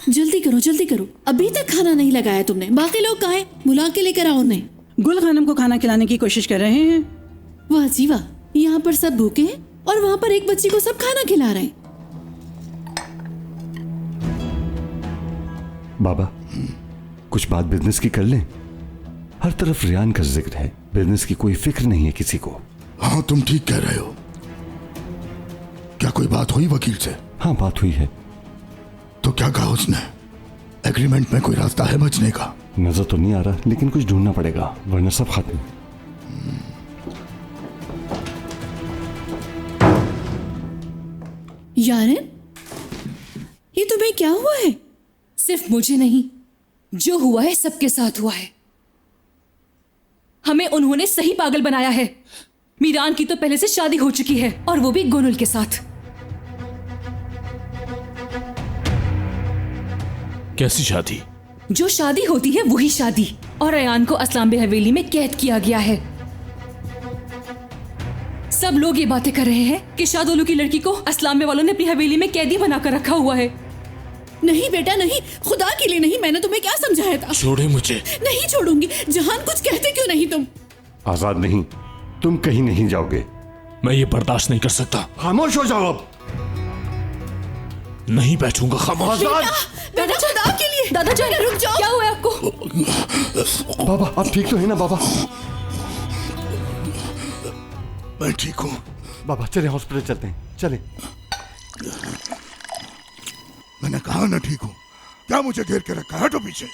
जल्दी करो जल्दी करो, अभी तक खाना नहीं लगाया तुमने। बाकी लोग कहाँ हैं? बुला के लेकर आओ उन्हें। गुल खानम को खाना खिलाने की कोशिश कर रहे हैं। वाह जी वाह, यहाँ पर सब भूखे हैं और वहाँ पर एक बच्ची को सब खाना खिला रहे हैं। बाबा, कुछ बात बिजनेस की कर लें। हर तरफ रियान का जिक्र है, बिजनेस की कोई फिक्र नहीं है किसी को। हाँ, तुम ठीक कह रहे हो। क्या कोई बात हुई वकील से? हाँ, बात हुई है। तो क्या कहा उसने? एग्रीमेंट में कोई रास्ता है बचने का? नजर तो नहीं आ रहा, लेकिन कुछ ढूंढना पड़ेगा वरना सब खत्म। यारन, ये तुम्हें क्या हुआ है? सिर्फ मुझे नहीं, जो हुआ है सबके साथ हुआ है। हमें उन्होंने सही पागल बनाया है। मीरान की तो पहले से शादी हो चुकी है, और वो भी गुनुल के साथ। कैसी शादी? जो शादी होती है वही शादी। और अयान को अस्लाम बे हवेली में कैद किया गया है। सब लोग ये बातें कर रहे हैं कि शादोलू की लड़की को अस्लाम बे वालों ने अपनी हवेली में कैदी बनाकर रखा हुआ है। नहीं बेटा नहीं, खुदा के लिए नहीं। मैंने तुम्हें क्या समझाया था? छोड़े मुझे। नहीं छोड़ूंगी। जहान, कुछ कहते क्यों नहीं तुम? आजाद नहीं, तुम कहीं नहीं जाओगे। मैं ये बर्दाश्त नहीं कर सकता। खामोश हो जाओ अब। नहीं बैठूंगा, खामोश। बेटा खुदा के लिए। दादाजान, रुक जाओ। क्या हुआ है आपको? बाबा, आप ठीक तो है ना बाबा? मैं ठीक हूँ। बाबा चले हॉस्पिटल चलते हैं, चले। मैंने कहा ना ठीक हूँ। क्या मुझे घेर के रखा है? हटो पीछे।